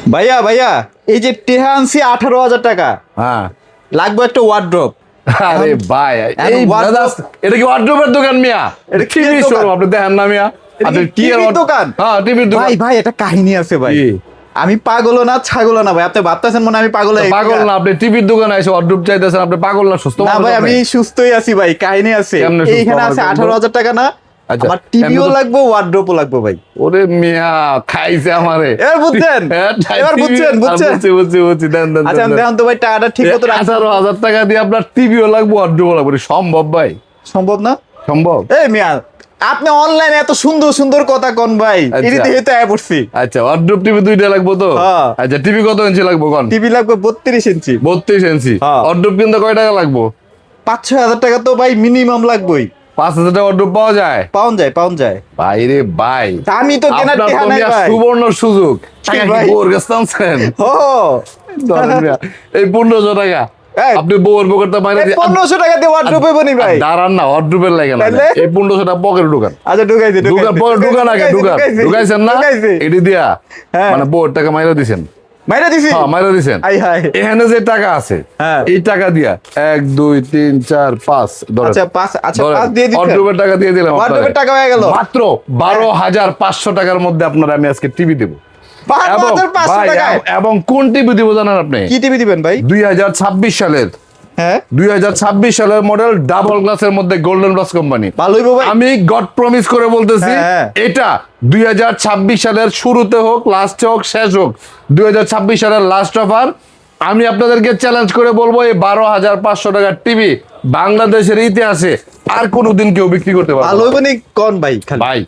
ভাইয়া ভাইয়া এই যে টেহা আনছি 18,000 টাকা, হ্যাঁ লাগবে একটা ওয়ার্ড্রোব। আরে ভাই এই wardrobe- এটা কি ওয়ার্ড্রোবের দোকান মিয়া? এটা টিভি কিসের শোরুম দোকান? আপনি দেখেন না মিয়া? এটা আপনি কি কি টিভির দোকান? হ্যাঁ টিভির দোকান। ভাই ভাই এটা কাহিনী আছে ভাই। কি? আমি পাগলও না ছাগলও না ভাই, আপনি ভাবতেছেন মনে হয় আমি পাগল হয়ে গেছি। পাগল না আপনি, টিভির দোকানে এসে ওয়ার্ড্রোব চাইতেছেন, আপনি পাগল না সুস্থ না মানুষ ভাই, আপনি? আমি সুস্থই আছি ভাই, কাহিনী আছে। কেমনে সুস্থ এইখানে আমার আছে বন্ধু? 18,000 টাকা না, আচ্ছা, আমার টিভিও এমনি তো- লাগবে ওয়ার্ড্রোবও লাগবে ভাই। ওরে মিয়া খাইছে আমারে। এবার বুঝছেন? হ্যাঁ, এবার TV বুঝছেন? বুঝছি দেন দেন আচ্ছা দেন। দেখুন তো ভাই, টাকাটা ঠিক মতো রাখতে 18,000 টাকা দিয়ে আপনার টিভিও লাগবে ওয়ার্ড্রোবও লাগবে, এটা সম্ভব ভাই? সম্ভব না? সম্ভব? এই মিয়া, আপনি অনলাইনে এত সুন্দর সুন্দর কথা কন ভাই, আচ্ছা। এটি দেখে তো আয় পড়ছি। আচ্ছা ওয়ার্ড্রোব টিভি দুইটা লাগবে তো? হ্যাঁ। আচ্ছা টিভি কত ইঞ্চি লাগবে কোন? টিভি লাগবে 32 ইঞ্চি। 32 ইঞ্চি। হ্যাঁ। ওয়ার্ড্রোব কিনতে কয় টাকা লাগবে? 5-6 হাজার টাকা তো ভাই মিনিমাম লাগবেই। 5,000 টাকা ওয়ার্ড্রোব পাওয়া যায়? পাউন যায় পাউন যায়। ভাই রে ভাই, আমি তো কেনার আপনার টাকা তো নাই মিয়া ভাই। সুবর্ণ সুযোগ। টাকা কি ভাই? বউর কাছে আনছেন? ও ধরেন মিয়া, এই 1500 টাকা এই, আপনি বউর পকেটটা মাইরে দিয়ে 1500 টাকা দিয়ে ওয়ার্ড্রোব বনি ভাই। দাঁড়ান না, ওয়ার্ড্রোবের লাগে না, তাইলে? এই 1500 টাকা পকেটে ঢুকান। আচ্ছা ঢুকাইছি ঢুকান আগে ঢুকান। ঢুকাইছেন না? এটি দিয়া হ্যাঁ। মানে বউর টাকা মাইরা দিছেন। মাইরা দিছি। হ্যাঁ মাইরা দিছেন। আই হাই। এখানে যে টাকা আছে হ্যাঁ। এই টাকা দিয়া 1 2 3 4 5 আচ্ছা 5 দিয়ে দিচ্ছেন। ওয়ার্ড্রোবের টাকা দিয়ে দিলাম। ওয়ার্ড্রোবের টাকা হয়ে গেল। মাত্র 12,500 টাকার মধ্যে আপনারা আমি আজকে টিভি দেব। 5,500 ভাই, টাকায় এবং কোন টিভি দিব জানেন আপনি? কি টিভি দিবেন ভাই? 2026 সালের হ্যাঁ 2026 সালের মডেল ডাবল গ্লাসের মধ্যে গোল্ডেন গ্লাস কোম্পানি। ভালো হইবো ভাই। আমি গড প্রমিস করে বলতেছি, হ্যাঁ। এটা 2026 সালের শুরুতে হোক, লাস্টে হোক, শেষ হোক, 2026 সালের লাস্ট অফার। আমি আপনাদেরকে চ্যালেঞ্জ করে বলবো, এই 12,500 টাকার টিভি বাংলাদেশের ইতিহাসে আর কোনোদিন কেউ বিক্রি করতে পারবে না। ভালো হইবো নি কোন ভাই খালি? ভাই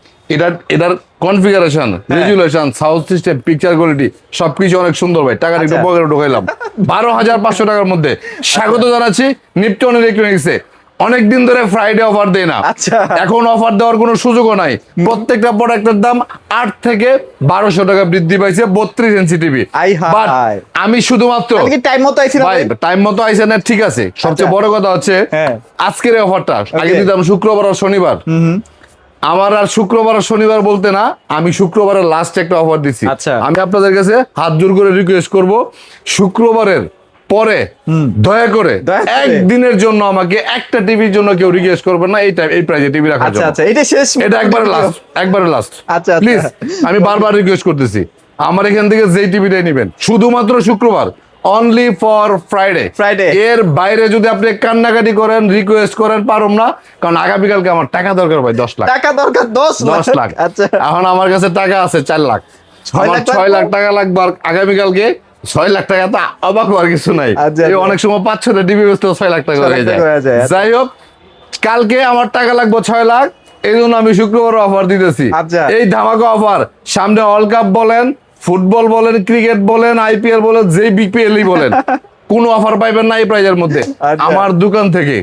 এটার configuration, resolution, sound system, picture quality সবকিছু অনেক সুন্দর ভাই। টাকাটা একটু আচ্ছা। পকেটে ঢুকাইলাম। 12,500 টাকার মধ্যে স্বাগত জানাচ্ছি নিপটন ইলেকট্রনিক্সে। অনেকদিন ধরে ফ্রাইডে অফার দেয় না, আচ্ছা। এখন অফার দেওয়ার কোনো সুযোগও নাই। প্রত্যেকটা প্রোডাক্টের দাম 8 থেকে 1200 টাকা বৃদ্ধি পাইছে 32 ইঞ্চি টিভি। আই হাই। বাট আমি শুধুমাত্র আমি কি টাইম মতো আইছি না ভাই ভাই? টাইম মতো আইসেন না, ঠিক আছে। সবচেয়ে বড় কথা হচ্ছে হ্যাঁ। আজকের অফারটা আগে Okay. দিতাম শুক্রবার আর শনিবার। আমার আর শুক্রবার আর শনিবার বলতে না, আমি শুক্রবারের লাস্ট একটা অফার দিচ্ছি। আচ্ছা। আমি আপনাদের কাছে হাত জোর করে রিকোয়েস্ট করব, শুক্রবারের পরে দয়া করে দয়া করে। একদিনের জন্য আমাকে একটা টিভির জন্য কেউ রিকোয়েস্ট করবেন না, এই প্রাইজে টিভি রাখার আচ্ছা জন্য। আচ্ছা, এটা শেষ। এটা একবারে লাস্ট আচ্ছা, আচ্ছা। প্লিজ, আমি বারবার রিকোয়েস্ট করতেছি, আমার এখান থেকে যেই টিভিটাই নেবেন শুধুমাত্র শুক্রবার, অনলি ফর ফ্রাইডে। Friday। এর বাইরে যদি আপনি কান্নাকাটি করেন, রিকোয়েস্ট করেন, পারুম না, কারণ আগামীকালকে আমার টাকা দরকার ভাই, 10 লাখ। টাকা দরকার 10 10 লাখ। আচ্ছা এখন আমার কাছে টাকা আছে 4 লাখ। 6 আমার লাখ 6 লাখ টাকা লাগবে, আর আগামীকালকে 6 লাখ টাকা তো অবাক হওয়ার কিছু নাই। আচ্ছা, এই আচ্ছা। অনেক সময় 5-6টা টিভি বেচতেও 6 লাখ টাকা 6 লাখ হয়ে টাকা হয়ে যায়, যায়। আচ্ছা। যাই হোক, কালকে আমার টাকা লাগবে 6 লাখ, এই জন্য আমি শুক্রবার অফার দিতেছি। আচ্ছা। এই ধামাকা অফার, সামনে ওয়ার্ল্ড কাপ বলেন, ফুটবল বলেন, ক্রিকেট বলেন, আইপিএল বলেন, যেই বিপিএলই বলেন, কোনো অফার পাইবেন না এই প্রাইজের মধ্যে। আচ্ছা। আমার দোকান থেকে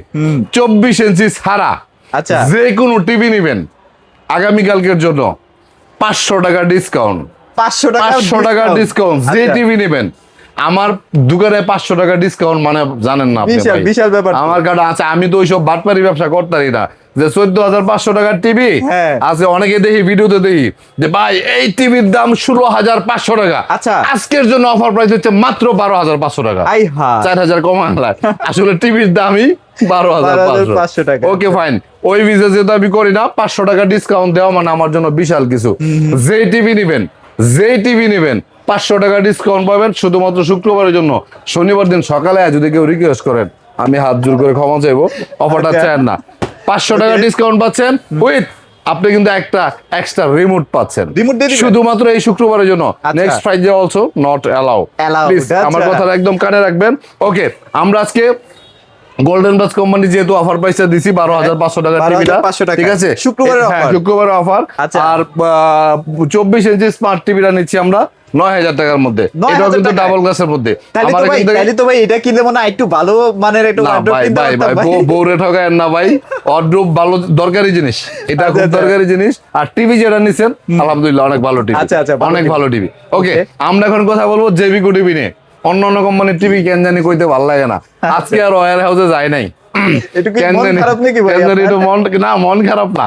24 ইঞ্চি ছাড়া আচ্ছা। যে কোনো টিভি নিবেন, আগামীকালকের জন্য 500 টাকা ডিসকাউন্ট। 500 টাকা ডিসকাউন্ট, যে আচ্ছা। টিভি নেবেন আমার দোকানে 500 টাকা ডিসকাউন্ট, মানে জানেন না আপনি বিশাল ভাই। বিশাল ব্যাপার তো। আমার কাছে আছে, আমি তো ওইসব বাটপারি ব্যবসা করতারি না, যে 14,500 টাকার টিভি হ্যাঁ। আছে। অনেকে দেখি ভিডিওতে দেখি যে ভাই এই টিভির দাম 16,500 টাকা। আচ্ছা। আজকের জন্য অফার প্রাইস হচ্ছে মাত্র 12,500 টাকা। I high. 4,000 কম আনলাম। আসলে টিভির দামই 12,500 12,500 টাকা। ওকে ফাইন, ওই ভিজে যেহেতু আমি করি না, 500 টাকা ডিসকাউন্ট দেওয়া মানে আমার জন্য বিশাল কিছু। যেই টিভি নেবেন 500 টাকা ডিসকাউন্ট পাবেন শুধুমাত্র শুক্রবারের জন্য। শনিবার দিন সকালে যদি কেউ রিকোয়েস্ট করেন, আমি হাত জোর করে ক্ষমা চাইবো, অফারটা আচ্ছা। চান না। 500 টাকা ডিসকাউন্ট পাচ্ছেন উইথ আপনি কিন্তু একটা এক্সট্রা রিমোট পাচ্ছেন রিমোট দিয়ে দিবেন? শুধুমাত্র এই শুক্রবারের জন্য। আচ্ছা। Next Friday also not allow. Allowed, please আচ্ছা। আমার কথা একদম কানে রাখবেন। ওকে, আমরা আজকে গোল্ডেন বাস কোম্পানি যেহেতু অফার প্রাইসটা দিছি 12,500 টাকার টিভিটা, 12,500 টাকা। ঠিক আছে, শুক্রবারের হ্যাঁ, offer। শুক্রবারের অফার। আচ্ছা। আর 24 ইঞ্চি স্মার্ট টিভিটা নিচ্ছি আমরা 9,000 টাকার মধ্যে। 9,000 এটাও কিন্তু টাকায়? ডাবল গ্লাসের মধ্যে। তাহলে আমার তো ভাই এখান থেকে- তাহলে তো ভাই এটা কিনলে মনে হয় একটু ভালো মানের একটু না wardrobe ভাই কিনতে ভাই ভাই, পারতাম ভাই। বউরে ঠকায়েন না ভাই, ওয়ার্ড্রোব ভালো দরকারি জিনিস, এটা আচ্ছা, খুব আচ্ছা। দরকারি জিনিস। আর টিভি যেটা নিছেন আলহামদুলিল্লাহ অনেক ভালো টিভি, আচ্ছা, আচ্ছা, ভালো অনেক TV ভালো টিভি। ওকে, Okay. আমরা এখন কথা বলবো জেবিকো টিভি নিয়ে। অন্য কোম্পানির টিভি কেন জানি কইতে ভালো লাগে না, আজকে আর ওয়্যার হাউসে যাই নাই। একটু কি কেন মন জানি- খারাপ নাকি ভাই কেন জানি আপনার? একটু মন খারাপ না,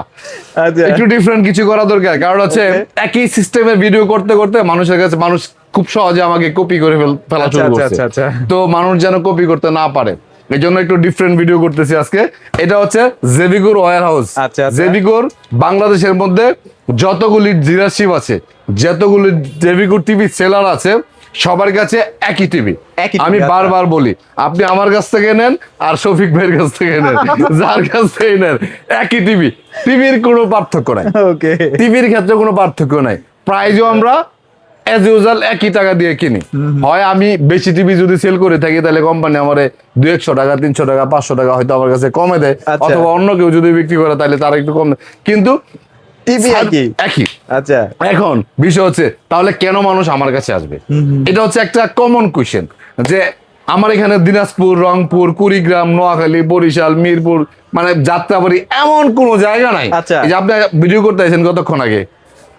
আচ্ছা একটু ডিফারেন্ট কিছু করা দরকার। কারণ হচ্ছে Okay. একই সিস্টেমের ভিডিও করতে করতে মানুষের কাছে মানুষ খুব সহজে আমাকে কপি করে ফেলা আচ্ছা, শুরু আচ্ছা, করছে। আচ্ছা, আচ্ছা। তো মানুষ যেন কপি করতে না পারে, এই জন্য একটু ডিফারেন্ট ভিডিও করতেছি আজকে। এটা হচ্ছে জেবিকোর ওয়্যার হাউস। আচ্ছা, আচ্ছা। জেবিকোর বাংলাদেশের মধ্যে যতগুলি ডিলারশিপ আছে, যতগুলি জেবিকোর টিভি সেলার আছে, সবার কাছে একই টিভি। একই TV, আমি আচ্ছা। বারবার বলি, আপনি আমার কাছ থেকে নেন আর শফিক ভাইয়ের কাছ থেকে নেন, যার কাছ থেকে নেন একই টিভি, টিভির কোনো পার্থক্য নাই। ওকে টিভির ক্ষেত্রে কোনো পার্থক্য নাই, প্রাইজও আমরা এজ ইউজুয়াল একই টাকা দিয়ে কিনি। হয় আমি বেশি টিভি যদি সেল করে থাকি তাহলে কোম্পানি আমার 200 টাকা 300 টাকা 500 টাকা হয়তো আমার কাছে কমে দেয়, আচ্ছা। অথবা অন্য কেউ যদি বিক্রি করে তাহলে তারা একটু কম দেয়, কিন্তু টিভি একই একই। আচ্ছা এখন বিষয় হচ্ছে তাহলে কেন মানুষ আমার কাছে আসবে, এটা হচ্ছে একটা কমন কোয়েশ্চেন। যে আমার এখানে দিনাজপুর, রংপুর, কুড়িগ্রাম, নোয়াখালী, বরিশাল, মিরপুর, মানে যাত্রাবাড়ি, এমন কোন জায়গা নাই। আচ্ছা। এই যে আপনি ভিডিও করতে আছেন কতক্ষণ আগে,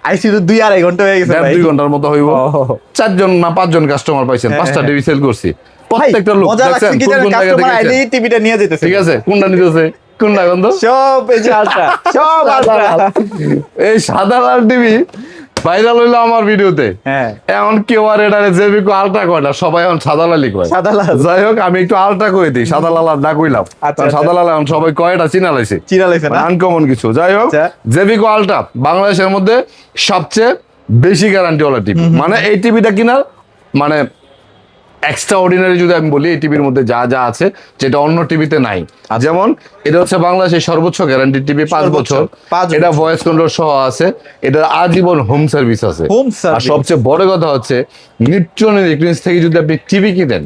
আইসি তো 2-2.5 ঘন্টা হয়ে গেছে ভাই 2 ঘন্টার মতো হইব। ও। 4জন না 5জন কাস্টমার পাইছেন, হ্যাঁ, 5টা হ্যাঁ। টিভি সেল করছি। ভাই, প্রত্যেকটা লোক মজা লাগছে দেখছেন কি কোন জানেন, কোন জায়গা কাস্টমার থেকে আইলেই এসেছে। টিভিটা নিয়ে যেতেছে। ঠিক আছে, কোনটা নিতেছে, কোনটা গন্ধ সব এই যে আলট্রা সব আলট্রা এই সাদা লাল টিভি ভাইরাল হইলো আমার ভিডিওতে। হ্যাঁ এখন কেউ আর এটা জেবিকো আলট্রা কয় না, সবাই এখন সাদা লালই কয়। সাদা লাল। যাই হোক, আমি একটু আলট্রা কই দিই, সাদা লাল আর না কইলাম। আচ্ছা, কারণ সাদা লাল এখন সবাই কয়, এটা চিনা লাইছে, চিরা লাইছে না আনকমন কিছু। যাই হোক, আচ্ছা। জেবিকো আলট্রা বাংলাদেশের মধ্যে সবচেয়ে বেশি গ্যারান্টি ওয়ালা টিভি। মানে এই টিভিটা কিনার মানে এক্সট্রা অর্ডিনারি যদি আমি বলি, এই টিভির মধ্যে যা যা আছে যেটা অন্য টিভিতে নাই। যেমন এটা হচ্ছে বাংলাদেশের সর্বোচ্চ গ্যারান্টি টিভি, 5 সর্বোচ্চ, বছর। 5 এটা বছর। ভয়েস কন্ট্রোল সহ আছে, এটা আজীবন হোম সার্ভিস আছে। Home আর service। সবচেয়ে বড় কথা হচ্ছে নিপটন ইলেকট্রনিক্স থেকে যদি আপনি টিভি কিনেন,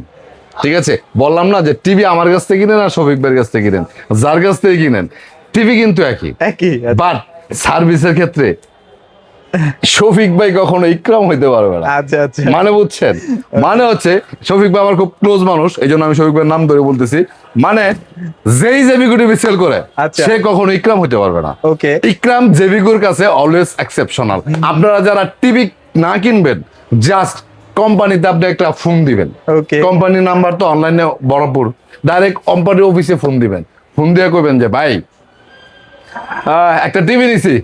ঠিক আছে, বললাম না যে টিভি আমার কাছ থেকে কিনেন আর শফিক ভাইয়ের কাছ থেকে কিনেন, যার কাছ থেকে কিনেন টিভি কিন্তু একই, একই বাট সার্ভিসের ক্ষেত্রে শফিক ভাই কখনো ইকরাম হইতে পারবে না। আচ্ছা আচ্ছা মানে বুঝছেন, মানে হচ্ছে শফিক ভাই আমার খুব ক্লোজ মানুষ, এই জন্য আমি শফিক ভাইয়ের নাম ধরে বলতেছি। মানে যেই জেবিকো টিভি সেল করে আচ্ছা। সে কখনো ইকরাম হইতে পারবে না। ওকে ইকরাম জেবিকোর কাছে অলওয়েজ এক্সেপশনাল। আপনারা যারা টিভি না কিনবেন, জাস্ট কোম্পানিতে আপনি একটা ফোন দিবেন, ওকে কোম্পানির নাম্বার তো অনলাইনে বড়পুর, ডাইরেক্ট কোম্পানির অফিসে ফোন দিবেন, ফোন দিয়ে কইবেন যে ভাই একটা টিভি নিছি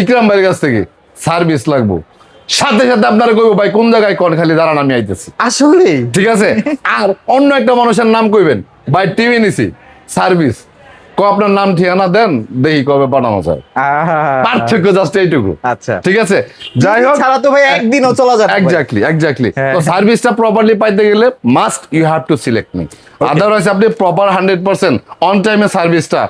ইকরাম ভাইয়ের কাছ থেকে, সার্ভিস লাগবো, সাথে সাথে আপনারা কইবো ভাই কোন জায়গায় কোন, খালি দাঁড়ান আমি আইতেছি। আসলে ঠিক আছে, আর অন্য একটা মানুষের নাম কইবেন, ভাই টিভি নিছি সার্ভিস, আপনার নাম ঠিকানা দেন, দেখি কবে পাঠানো যায়। পার্থক্য জাস্ট এইটুকু। আচ্ছা ঠিক আছে, যাই হোক, ছাড়া তো ভাই একদিনও চলা যাবে না ভাই। এক্স্যাক্টলি। হ্যাঁ। তো সার্ভিসটা প্রপারলি পাইতে গেলে must you have to select me, otherwise আপনি প্রপার 100% অন টাইমে সার্ভিসটা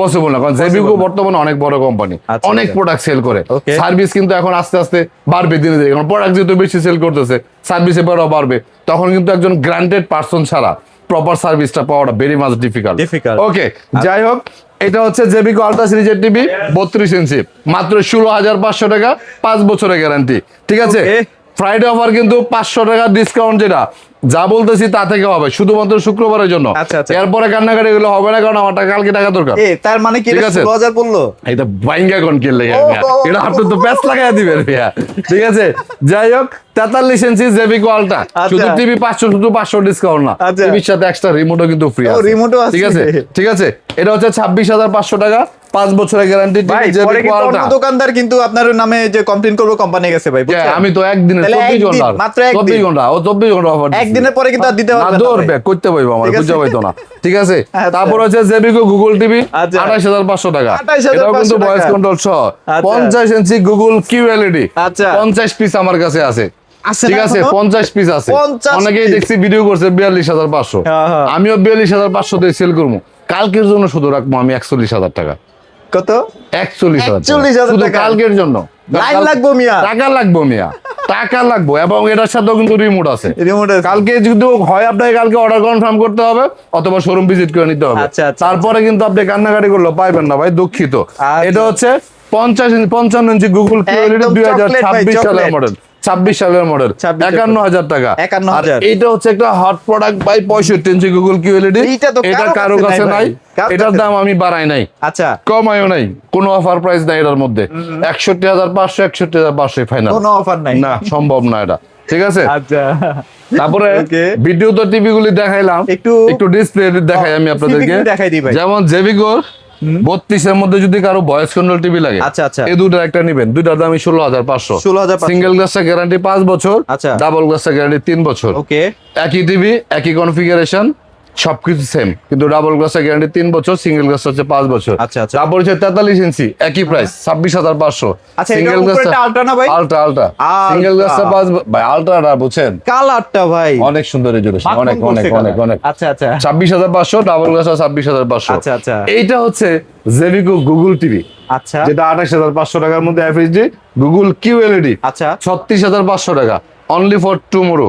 পসিবল না। কারণ জেবিকো বর্তমানে অনেক বড় কোম্পানি, আচ্ছা, অনেক আচ্ছা। প্রোডাক্ট সেল করে, Okay. সার্ভিস কিন্তু এখন আস্তে আস্তে বাড়বে দিনে দিনে, কারণ প্রোডাক্ট যেহেতু বেশি সেল করতেছে, সার্ভিস এবারও বাড়বে। তখন কিন্তু একজন গ্রান্টেড পার্সন ছাড়া প্রপার সার্ভিসটা পাওয়াটা ভেরি মাচ ডিফিকাল্ট। Difficult. ওকে, যাই হোক, এটা হচ্ছে জেবিকো আলট্রা সিরিজের টিভি, 32 ইঞ্চি, মাত্র 16,500 টাকা, 5 বছরের গ্যারান্টি। ঠিক আছে, Okay. ফ্রাইডে অফার কিন্তু 500 টাকা ডিসকাউন্ট, যেটা যা বলতেছি তা থেকে হবে শুধুমাত্র শুক্রবারের জন্য। আচ্ছা, আচ্ছা। এরপরে কান্নাকাটি এগুলো হবে না, কারণ আমার কালকে টাকা দরকার। এ তার মানে কি ঠিক আছে। 16,000 পড়লো? এটা বাইঙ্গা কোন কিল লাগে ও, ও, এটা আপনি তো প্যাচ লাগাই দিবেন ভাইয়া। ঠিক আছে, যাই হোক, 43 ইঞ্চি জেবিকো আলট্রা, আচ্ছা। শুধু টিভি 500, শুধু 500 ডিসকাউন্ট না, আচ্ছা। টিভির সাথে এক্সট্রা রিমোটও কিন্তু ফ্রি ও, আছে। remote ও আছে। ঠিক আছে, ঠিক আছে, এটা হচ্ছে 26,500 টাকা, 5 বছরের গ্যারান্টি ভাই টিভি পরে জেবিকো কিন্তু অন্য আলট্রা। দোকানদার কিন্তু আপনার নামে যে কমপ্লেইন করবে কোম্পানি গেছে ভাই, হ্যাঁ, বুঝছেন? আমি তো একদিনে তাহলে 24 একদিন, ঘন্টা, মাত্র একদিন। 24 ঘন্টা, ও 24 ঘন্টা অফার একদিনের পরে কিন্তু আর দিতে পারবেন না দৌড় ভাই। ব্যাক করতে পারবো আমার, ঠিক আছে। বুঝতে পাইতো না। ঠিক আছে, আচ্ছা। তারপর হচ্ছে জেবিকো গুগল টিভি, আচ্ছা। 28,500 টাকা, 28,500 এটাও কিন্তু টাকা। ভয়েস কন্ট্রোল সহ। আচ্ছা। 50 ইঞ্চি গুগল কিউএলইডি, আচ্ছা। 50 পিস আমার কাছে আছে। আছে ঠিক না আছে, এখনো? 50 পিস আছে। 50 অনেকেই piece। দেখছি ভিডিও করছে 42,500, হ্যাঁ, হ্যাঁ। আমিও 42,500 দিয়ে সেল করবো। কালকের জন্য শুধু রাখবো আমি 41,000 টাকা, কত? 41,000 41,000 শুধু টাকা। কালকের জন্য। লাইন লাগবো মিয়া। টাকা লাগবো মিয়া, টাকা লাগবো, এবং এটার সাথেও কিন্তু রিমোট আছে। রিমোট আছে। কালকে যদি হয় আপনাকে কালকে অর্ডার কনফার্ম করতে হবে, অথবা শোরুম ভিজিট করে নিতে হবে। আচ্ছা, আচ্ছা, তারপরে কিন্তু আপনি কান্নাকাটি করলে পাইবেন না ভাই, দুঃখিত। আচ্ছা। এটা হচ্ছে 55 ইঞ্চি গুগল কিউএলইডি, একদম chocolate ভাই, 2026 সালের chocolate। মডেল, 26 সালের মডেল, 56,000 টাকা। 51,000 আর এটা হচ্ছে একটা হট প্রোডাক্ট ভাই, 65 ইঞ্চি গুগল কিউএলইডি। এইটা তো এটা কারো কারো কাছে কাছে নাই নাই, ভাই, কারো এটার কাছে দাম আমি বাড়াই নাই, আচ্ছা কমায়ও নাই, কোনো অফার প্রাইস নাই এটার মধ্যে। 61,500, 61,500 ফাইনাল। কোনো অফার নাই। না, সম্ভব না এটা। ঠিক আছে। আচ্ছা তারপরে Okay. ভিডিও তো টিভি গুলি দেখাইলাম, একটু ডিসপ্লে দেখাই আমি আপনাদেরকে। দেখাই দিই ভাই। যেমন জেভিগো 32 এর মধ্যে যদি কারো ভয়েস কন্ট্রোল টিভি লাগে, আচ্ছা, আচ্ছা। এই দুটো একটা নিবেন, দুটার দামই 16,500। 16,500 সিঙ্গেল গ্লাসটা গ্যারান্টি 5 বছর, আচ্ছা। ডাবল গ্লাসটা গ্যারান্টি 3 বছর। ওকে একই টিভি, একই কনফিগারেশন, সবকিছু সেম, কিন্তু ডাবল গ্লাসটা গ্যারান্টি 3 বছর, সিঙ্গেল গ্লাসটা হচ্ছে 5 বছর। আচ্ছা, আচ্ছা। তারপর হচ্ছে 43 ইঞ্চি, একই প্রাইস 26,500। আচ্ছা, এটার সিঙ্গেল উপরে গ্লাসটা একটা আল্ট্রা না ভাই? Ultra single ultra. গ্লাসটা 5 ভাই, আল্ট্রাটা বুঝছেন কালারটা ভাই অনেক সুন্দর রেজুলেশন, মাখন অনেক করছে অনেক অনেক colour। অনেক। আচ্ছা আচ্ছা 26,500, ডাবল গ্লাসটা 26,500। আচ্ছা, আচ্ছা। এইটা হচ্ছে জেভিকো গুগল টিভি, আচ্ছা যেটা 28,500 টাকার মধ্যে এফএইচডি গুগল কিউএলইডি, আচ্ছা 36,500 টাকা, অনলি ফর টুমরো,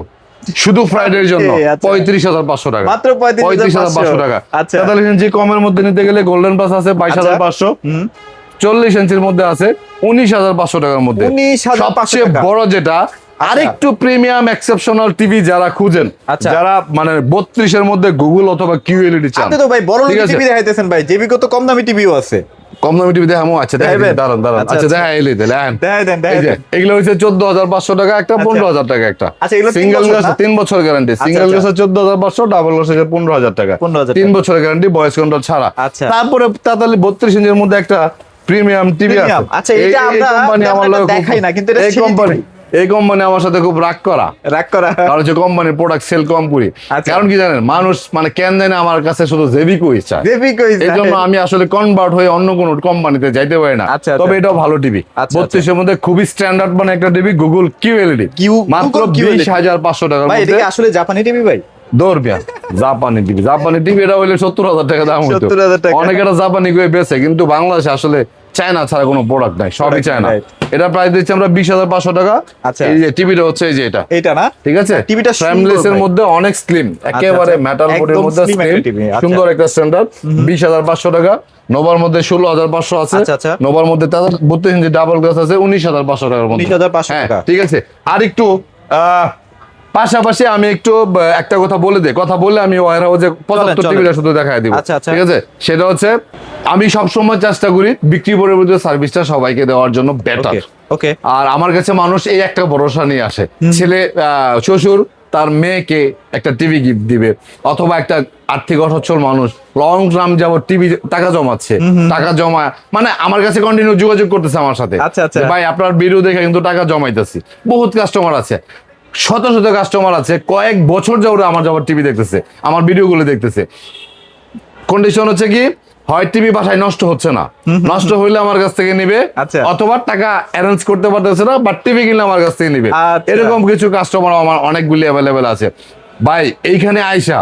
শুধু ফ্রাইডের জন্য আচ্ছা। 35,500 টাকা, মাত্র 35,500 টাকা। আচ্ছা 43 ইঞ্চি কমের মধ্যে নিতে গেলে গোল্ডেন প্লাস আছে 22,500, 40 ইঞ্চির মধ্যে আছে 19,500 টাকার মধ্যে। 19,500 সবচেয়ে টাকা। বড় যেটা আরেকটু প্রিমিয়াম এক্সেপশনাল টিভি যারা খুঁজেন, আচ্ছা। যারা মানে 32 এর মধ্যে গুগল অথবা কিউএলইডি চান, আপনি তো ভাই বড় ঠিক আছে? টিভি দেখাইতেছেন ভাই, জেবিকো তো কম দামি টিভিও আছে। কম দামি টিভি দেখামো, আচ্ছা দেখাইবেন? দাঁড়ান আচ্ছা, আচ্ছা আচ্ছা। দেখা এলি তাহলে দেখাই দেন, দেখাই এই যে দেন। এগুলো হচ্ছে 14,500 টাকা একটা, 15,000 টাকা একটা। আচ্ছা, এগুলো তিন সিঙ্গেল বছর গ্লাস না? 3 বছর গ্যারান্টি, সিঙ্গেল আচ্ছা। গ্লাস 14,500, ডাবল গ্লাস 15,000 টাকা, 15,000 3 টাকা। বছরের গ্যারান্টি, ভয়েস কন্ট্রোল ছাড়া। আচ্ছা। তারপরে 32 ইঞ্চির মধ্যে একটা প্রিমিয়াম টিভি আছে। Premium। আচ্ছা, এটা আমরা কোম্পানি আমার আমরা লগে দেখাই না, কিন্তু এটা এই সেই কোম্পানি TV এই কোম্পানি আমার সাথে খুব রাগ করা, রাগ করা। কারণ হচ্ছে কোম্পানির প্রোডাক্ট সেল কম করি। আচ্ছা। কারণ কি জানেন, মানুষ মানে কেন জানে আমার কাছে শুধু জেভিকো চায়, জেবিকো এই জন্য আমি আসলে কনভার্ট হয়ে অন্য কোনো কোম্পানিতে যাইতে পারি না। আচ্ছা, তবে আচ্ছা। এটাও ভালো টিভি, আচ্ছা, 32 এর মধ্যে খুবই স্ট্যান্ডার্ড মানে একটা টিভি, গুগল কিউএলইডি, মাত্র Google QLED 20,500 টাকার ভাই, এটা মধ্যে। কি আসলে জাপানি টিভি ভাই? দৌড়বিয়া জাপানি টিভি এটা হইলে 70,000 টাকা দাম হতো। 70,000 টাকা। অনেকে এটা জাপানি করে বেচে, কিন্তু বাংলাদেশে আসলে চায়না ছাড়া কোনো প্রোডাক্ট নাই, সবই Product চায়না। right. এটা প্রাইস দিচ্ছি আমরা 20,500 টাকা। আচ্ছা। এই যে টিভিটা হচ্ছে এই যে এটা, এটা না? ঠিক আছে, টিভিটা সুন্দর ফ্রেমলেস এর ভাই। মধ্যে অনেক স্লিম, একেবারে আচ্ছা। মেটাল বোর্ডের একদম মধ্যে slim স্লিম, একটা TV, আচ্ছা। সুন্দর একটা স্ট্যান্ডার্ড। 20,500 টাকা। নোভার মধ্যে 16,500 আছে। আচ্ছা, আচ্ছা। নোভার মধ্যে 32 ইঞ্চি ডাবল গ্লাস আছে 19,500 টাকার মধ্যে। 19,500 হ্যাঁ, টাকা। ঠিক আছে। আর একটু পাশাপাশি আমি একটু একটা কথা বলে দিই, কথা বলে আমি ওয়ার হাউসে 75 চলেন। টিভিটা শুধু দেখায় দিব। আচ্ছা, আচ্ছা। ঠিক আছে, সেটা হচ্ছে আমি সবসময় চেষ্টা করি বিক্রি পরিবর্তিত সার্ভিসটা সবাইকে দেওয়ার জন্য বেটার। ওকে ওকে আর আমার কাছে মানুষ এই একটা ভরসা নিয়ে আসে, ছেলে শ্বশুর তার মেয়েকে একটা টিভি গিফট দিবে, অথবা একটা আর্থিক অসচ্ছল মানুষ লং টার্ম যাবত টিভি টাকা জমাচ্ছে, টাকা জমা মানে আমার কাছে কন্টিনিউ যোগাযোগ করতেছে আমার সাথে, আচ্ছা, আচ্ছা। যে ভাই আপনার ভিডিও দেখে কিন্তু টাকা জমাইতেছি। বহুত কাস্টমার আছে, শত শত কাস্টমার আছে, কয়েক বছর যাবত আমার যাবত টিভি দেখতেছে, আমার ভিডিওগুলো দেখতেছে। কন্ডিশন হচ্ছে কি, হয় টিভি বাসায় নষ্ট হচ্ছে না, নষ্ট হইলে আমার কাছ থেকে নিবে, আচ্ছা। অথবা টাকা অ্যারেঞ্জ করতে পারতেছে না, বাট টিভি কিনলে আমার কাছ থেকে নিবে। আচ্ছা। এরকম কিছু কাস্টমার আমার অনেকগুলি অ্যাভেলেবেল আছে। ভাই এইখানে আইসা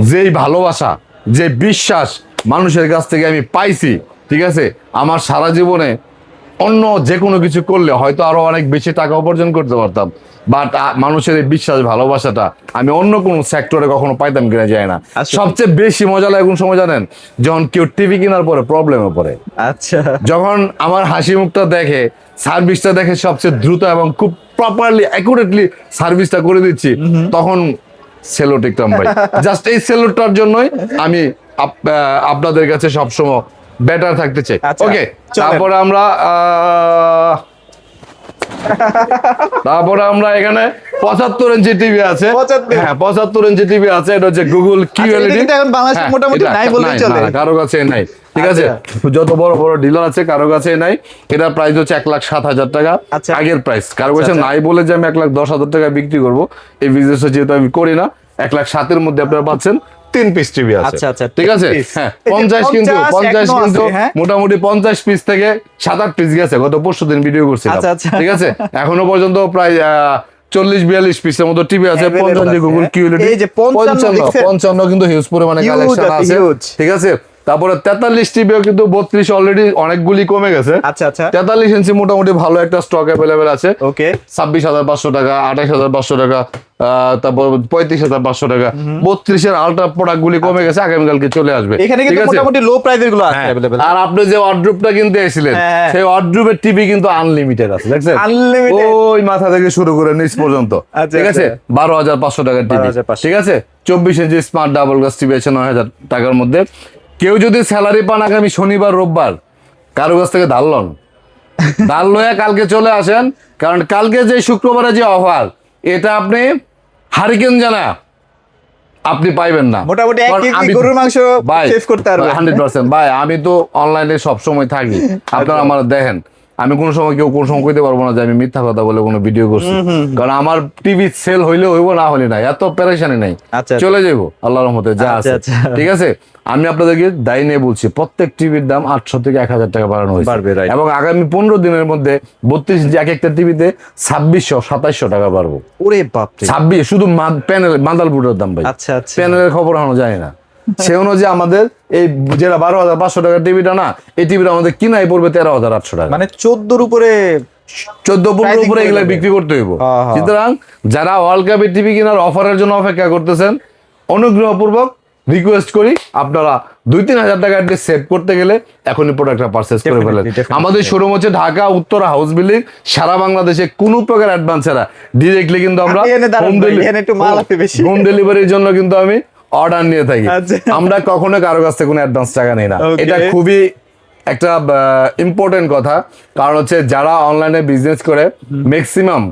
যেই ভালোবাসা, যে বিশ্বাস মানুষের কাছ থেকে আমি পাইছি, ঠিক আছে, আমার সারা জীবনে অন্য যে কোনো কিছু করলে হয়তো আরো অনেক বেশি টাকা উপার্জন করতে পারতাম, বাট মানুষের এই বিশ্বাস ভালোবাসাটা আমি অন্য কোনো সেক্টরে কখনো পাইতাম কিনা যায় না। আচ্ছা। সবচেয়ে বেশি মজা লাগে কোন সময় জানেন, যখন কেউ টিভি কেনার পরে প্রবলেমে পড়ে, আচ্ছা যখন আমার হাসি মুখটা দেখে, সার্ভিসটা দেখে সবচেয়ে দ্রুত এবং খুব প্রপারলি অ্যাকুরেটলি সার্ভিসটা করে দিচ্ছি, তখন সেলো টিকতাম ভাই। জাস্ট এই সেলোটার জন্যই আমি আপনাদের কাছে সবসময় বেটার থাকতে চাই। আচ্ছা, ওকে, চলেন। তারপরে আমরা এখানে 75 ইঞ্চি টিভি আছে। 75 হ্যাঁ, 75 ইঞ্চি টিভি আছে। এটা হচ্ছে গুগল কিউএলইডি। কিন্তু এখন বাংলাদেশে মোটামুটি নাই বললেই চলে। কারো কাছে নাই, ঠিক আছে, আচ্ছা। যত বড় বড় ডিলার আছে কারো কাছে নাই। এটার প্রাইস হচ্ছে 1,07,000 টাকা, আচ্ছা। আগের প্রাইস। কারো কাছে আচ্ছা। নাই বলে যে আমি 1,10,000 টাকা বিক্রি করবো, এই বিজনেসটা যেহেতু আমি করি না, 1,07,000 এর মধ্যে আপনারা পাচ্ছেন 3 পিস টিভি আছে। আচ্ছা, আচ্ছা, ঠিক আছে, 3 piece। হ্যাঁ, এই যে 50 কিন্তু 50 এখনো আছে, হ্যাঁ? মোটামুটি 50 পিস থেকে 7-8 পিস গেছে, গত পরশুদিন ভিডিও করছিলাম। আচ্ছা, আচ্ছা। ঠিক আছে, এখনো পর্যন্ত প্রায় 40-42 পিসের মতো টিভি আছে। Available 55 আছে, গুগল হ্যাঁ? কিউএলইডি, এই যে 55 দেখছেন? 55 কিন্তু হিউজ পরিমাণে Huge কালেকশন আছে, আছে। huge। ঠিক আছে, তারপরে 43 টিভিও কিন্তু 32 অলরেডি অনেকগুলি কমে গেছে। আচ্ছা আচ্ছা 43 ইঞ্চি মোটামুটি ভালো একটা স্টক অ্যাভেলেবেল আছে। ওকে 26,500 টাকা, 28,500 টাকা, তারপর 35,500 টাকা। 32 এর আলট্রা প্রোডাক্ট গুলি কমে গেছে, আগামীকালকে চলে আসবে। এখানে কিন্তু ঠিক আছে? মোটামুটি লো প্রাইসের গুলো আছে হ্যাঁ, अवेलेबल। আর আপনি যে ওয়ার্ড্রোবটা কিনতে এসেছিলেন, হ্যাঁ। সেই ওয়ার্ড্রোবের টিভি কিন্তু আনলিমিটেড আছে, দেখছেন? Unlimited? ওই মাথা থেকে শুরু করে নিচ পর্যন্ত। আচ্ছা, ঠিক আছে, আচ্ছা। 12,500 টাকার টিভি। 12,500 ঠিক আছে, 24 ইঞ্চি স্মার্ট ডাবল গ্লাস টিভি আছে 9,000 টাকার মধ্যে। কেউ যদি স্যালারি পান আগামী শনিবার রোববার, কারো কাছ থেকে ধার লন, ধার লয়ে কালকে চলে আসেন, কারণ কালকে যে শুক্রবারে যে অফার, এটা আপনি হারিকেন জানা আপনি পাইবেন না। মোটামুটি 1 কারণ কেজি আমি- গরুর মাংস ভাই সেভ করতে পারবেন। 100% ভাই, আমি তো অনলাইনে সব সময় থাকি, আপনারা আমার দেখেন, আমি কোনো সময় কোন সময় কইতে পারবো না যে আমি মিথ্যা কথা বলে কোনো ভিডিও করছি, কারণ আমার টিভি সেল হইলে হইব, না হলে নাই, এত পেরেশানি নাই, আচ্ছা, চলে যাবো আল্লাহর রহমতে যা আচ্ছা, আছে। আচ্ছা। ঠিক আছে, আমি আপনাদেরকে দায়ী নিয়ে বলছি, প্রত্যেক টিভির দাম 800 থেকে 1000 টাকা বাড়ানো হয়েছে, বাড়বে, right. এবং আগামী 15 দিনের মধ্যে 32 ইঞ্চি এক একটা টিভিতে 2600-2700 টাকা বাড়বো। ওরে বাপ রে। 26 শুধু প্যানেল মাদারবোর্ডের দাম ভাই, আচ্ছা, আচ্ছা। প্যানেলের খবর এখনো যায় না। সে অনুযায়ী আমাদের এই যেটা 12,500 টাকার টিভিটা না, এই টিভিটা আমাদের কিনাই পড়বে 13,800 টাকা, মানে 14 উপরে 14-15 pricing উপরে করে এগুলা দেবে। বিক্রি করতে হইব। হ্যাঁ, হ্যাঁ। সুতরাং যারা ওয়ার্ল্ড কাপের টিভি কেনার অফারের জন্য অপেক্ষা করতেছেন, অনুগ্রহপূর্বক রিকোয়েস্ট করি আপনারা 2-3 হাজার টাকা সেভ করতে গেলে এখনই প্রোডাক্টটা পারচেজ করে Definitely, ফেলেন। definitely. আমাদের শোরুম হচ্ছে ঢাকা উত্তরা হাউস বিল্ডিং, সারা বাংলাদেশে কোনো প্রকার অ্যাডভান্স ছাড়া ডিরেক্টলি কিন্তু আমরা আপনি এনে দাঁড়ান ভাই, এখানে একটু মাল আছে বেশি। হোম ডেলিভারির জন্য কিন্তু আমি অর্ডার নিয়ে থাকি। আচ্ছা। আমরা কখনো কারো কাছ থেকে কোনো অ্যাডভান্স টাকা নেই না। Okay. এটা খুবই একটা ইম্পর্টেন্ট কথা, কারণ হচ্ছে যারা অনলাইনে বিজনেস করে ম্যাক্সিমাম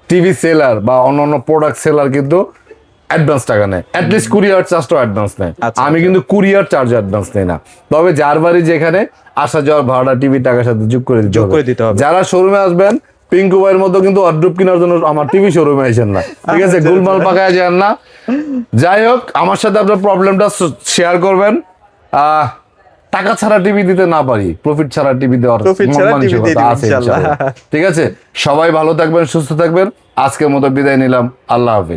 টিভি সেলার বা অন্যান্য প্রোডাক্ট সেলার কিন্তু অ্যাডভান্স টাকা নেয়, অ্যাটলিস্ট কুরিয়ার চার্জটাও অ্যাডভান্স নেয়। আচ্ছা, আমি কিন্তু কুরিয়ার চার্জ অ্যাডভান্স নেই না, তবে যার বাড়ি যেখানে আসা যাওয়ার ভাড়া টিভি টাকার সাথে যোগ করে দিতে হবে। যারা শোরুমে আসবেন, পিঙ্কু ভাইয়ের মতো কিন্তু অড্রুপ কেনার জন্য আমার টিভি শোরুমে আসেন না, ঠিক আছে? আচ্ছা, গুলমাল পাকায় যান না। যাই হোক, আমার সাথে আপনার প্রবলেমটা শেয়ার করবেন। টাকা ছাড়া টিভি দিতে না পারি, প্রফিট ছাড়া টিভি দেওয়ার Profit ছাড়া মন TV দিয়ে মানসিকতা দিবেন আছে ইনশাআল্লাহ। ইনশাআল্লাহ। ঠিক আছে, সবাই ভালো থাকবেন, সুস্থ থাকবেন। আজকের মতো বিদায় নিলাম, আল্লাহ হাফেজ।